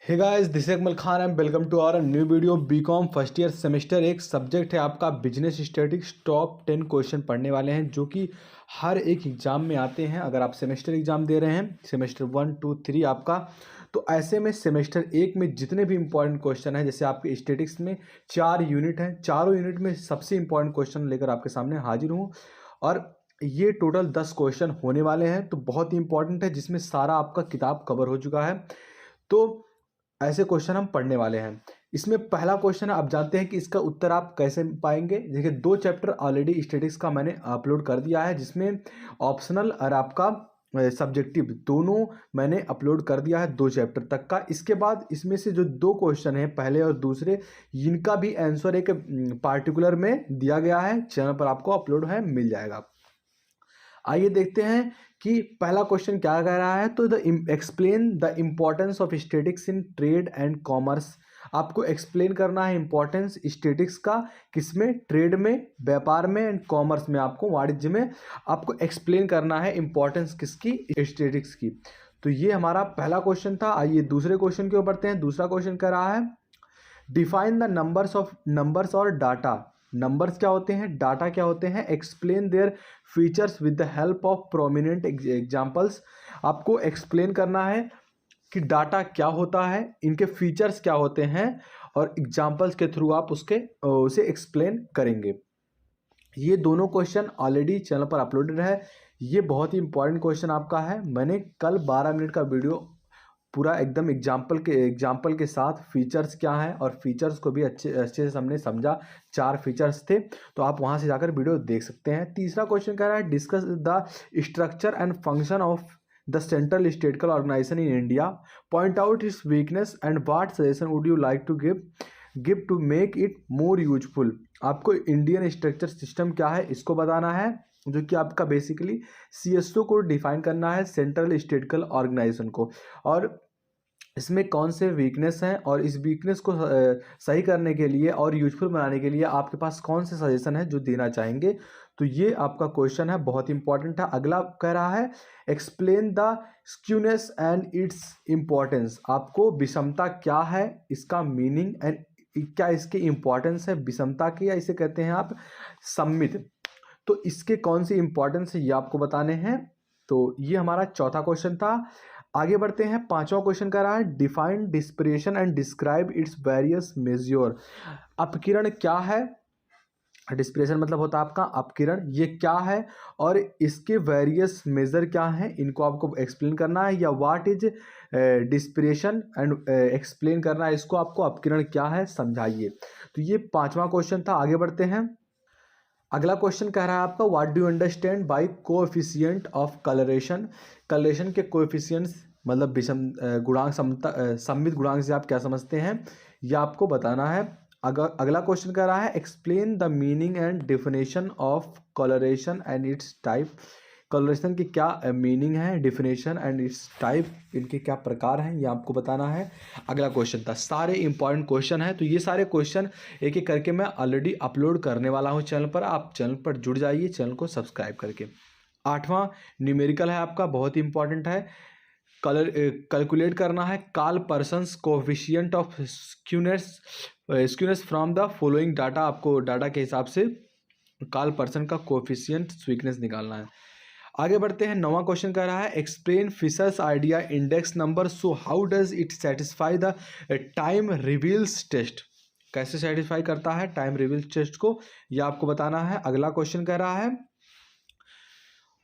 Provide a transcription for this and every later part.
Hey guys, this is Akmal Khan and welcome to our new video. BCom first year semester एक subject है आपका business statistics. Top 10 question पढ़ने वाले हैं जो कि हर एक एग्जाम में आते हैं। अगर आप सेमेस्टर एग्जाम दे रहे हैं, सेमेस्टर 1, 2, 3 आपका, तो ऐसे में सेमेस्टर 1 में जितने भी इंपॉर्टेंट क्वेश्चन हैं, जैसे आपके स्टैटिस्टिक्स में 4 यूनिट हैं, चारों यूनिट में सबसे इंपॉर्टेंट क्वेश्चन लेकर आपके सामने हाजिर हूँ। और ये टोटल 10 क्वेश्चन होने वाले हैं, तो बहुत ही इंपॉर्टेंट है, जिसमें सारा आपका किताब कवर हो चुका है। तो ऐसे क्वेश्चन हम पढ़ने वाले हैं। इसमें पहला क्वेश्चन है, आप जानते हैं कि इसका उत्तर आप कैसे पाएंगे। देखिए, 2 चैप्टर ऑलरेडी स्टैटिस्टिक्स का मैंने अपलोड कर दिया है, जिसमें ऑप्शनल और आपका सब्जेक्टिव दोनों मैंने अपलोड कर दिया है 2 चैप्टर तक का। इसके बाद इसमें से जो 2 क्वेश्चन हैं, पहले और दूसरे, इनका भी आंसर एक पार्टिकुलर में दिया गया है, चैनल पर आपको अपलोड है, मिल जाएगा। आइए देखते हैं कि पहला क्वेश्चन क्या कह रहा है। तो explain the importance of statistics in trade and commerce. आपको एक्सप्लेन करना है इंपॉर्टेंस स्टैटिस्टिक्स का, किसमें? ट्रेड में, व्यापार में एंड कॉमर्स में, आपको वाणिज्य में आपको एक्सप्लेन करना है इंपॉर्टेंस किसकी? स्टैटिस्टिक्स की। तो ये हमारा पहला क्वेश्चन था। आइए दूसरे क्वेश्चन की ओर बढ़ते हैं। दूसरा क्वेश्चन कह रहा है, डिफाइन द नंबर्स और डाटा। नंबर्स क्या होते हैं, डाटा क्या होते हैं, explain their features with the help of prominent examples. आपको एक्सप्लेन करना है कि डाटा क्या होता है, इनके फीचर्स क्या होते हैं, और एग्जांपल्स के थ्रू आप उसे एक्सप्लेन करेंगे। ये दोनों क्वेश्चन ऑलरेडी चैनल पर अपलोडेड है। ये बहुत ही इंपॉर्टेंट क्वेश्चन आपका है। मैंने कल 12 मिनट का वीडियो पूरा एकदम एग्जाम्पल के साथ फीचर्स क्या है और फीचर्स को भी अच्छे से हमने समझा। 4 फीचर्स थे, तो आप वहां से जाकर वीडियो देख सकते हैं। तीसरा क्वेश्चन कह रहा है, discuss the structure and function of the central statistical organisation in India, point out its weakness and what suggestion would you like to give to make it more useful. आपको Indian structure system क्या है इसको बताना है, जो कि आपका basically CSO को डिफाइन करना है, सेंट्रल स्टैटिस्टिकल ऑर्गेनाइजेशन को, और इसमें कौन से वीकनेस हैं, और इस वीकनेस को सही करने के लिए और यूजफुल बनाने के लिए आपके पास कौन से सजेशन है जो देना चाहेंगे। तो ये आपका क्वेश्चन है, बहुत इंपॉर्टेंट है। अगला कह रहा है, explain the skewness and its importance. आपको विषमता क्या है, इसका मीनिंग एंड क्या इसकी इंपॉर्टेंस है विषमता की, या इसे कहते हैं आप सममित। तो इसके कौन सी इंपॉर्टेंस है ये आपको बताने हैं। तो ये हमारा चौथा क्वेश्चन था। आगे बढ़ते हैं। पांचवा क्वेश्चन कर रहा है, define dispersion and describe its various measure. अपकिरण क्या है? डिस्पिरेशन मतलब होता है आपका अपकिरण, ये क्या है और इसके वेरियस मेजर क्या हैं, इनको आपको एक्सप्लेन करना है। या व्हाट इज डिस्पिरेशन एंड एक्सप्लेन करना है इसको, आपको अपकिरण क्या है समझाइए। तो ये पांचवा क्वेश्चन था। आगे बढ़ते हैं। अगला क्वेश्चन कह रहा है आपका, what do you understand bye coefficient of colouration. Colouration के कोएफिशिएंट्स मतलब विषम गुणांक, सममित गुणांक से आप क्या समझते हैं, यह आपको बताना है। अगला क्वेश्चन कह रहा है, explain the meaning and definition of colouration and it's type. Colouration की क्या मीनिंग है, डेफिनेशन एंड इट्स टाइप, इनके क्या प्रकार हैं, ये आपको बताना है। अगला क्वेश्चन था। सारे इंपॉर्टेंट क्वेश्चन हैं, तो ये सारे क्वेश्चन एक एक करके मैं ऑलरेडी अपलोड करने वाला हूँ चैनल पर। आप चैनल पर जुड़ जाइए, चैनल को सब्सक्राइब करके। 8वां न्यूमेरिकल है आपका, बहुत ही इंपॉर्टेंट है। कैलकुलेट करना है Karl Pearson's coefficient of skewness from the following data. आपको डाटा के हिसाब से कार्ल पर्सन का कोएफिशिएंट स्वीकनेस निकालना है। आगे बढ़ते हैं। 9वां क्वेश्चन कह रहा है, explain Fisher's ideal index number, so how does it satisfy the time reversal test. कैसे सेटिस्फाई करता है टाइम रिवील्स टेस्ट को, यह आपको बताना है। अगला क्वेश्चन कह रहा है,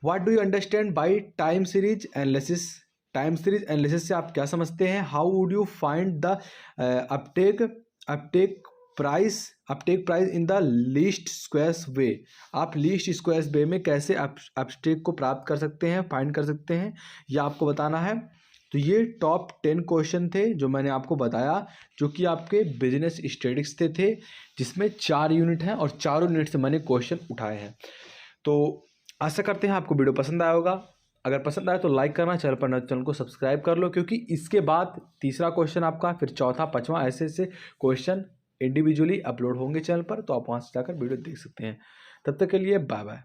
what do you understand by time series analysis. Time series analysis से आप क्या समझते हैं। How would you find the uptake price in the least squares way. आप लीस्ट स्क्वेयर्स वे में कैसे अपटेक को प्राप्त कर सकते हैं, फाइंड कर सकते हैं, यह आपको बताना है। तो ये टॉप 10 क्वेश्चन थे जो मैंने आपको बताया, जो कि आपके बिजनेस स्टैटिस्टिक्स थे, जिसमें 4 यूनिट हैं और चारों यूनिट से मैंने क्वेश्चन उठाए हैं। तो आशा करते हैं आपको वीडियो पसंद आया होगा। अगर पसंद आए तो लाइक करना, चैनल को सब्सक्राइब कर लो, क्योंकि इसके बाद तीसरा क्वेश्चन आपका, फिर चौथा, पांचवा, ऐसे क्वेश्चन इंडिविजुअली अपलोड होंगे चैनल पर, तो आप वहाँ से जाकर वीडियो देख सकते हैं। तब तक के लिए बाय बाय।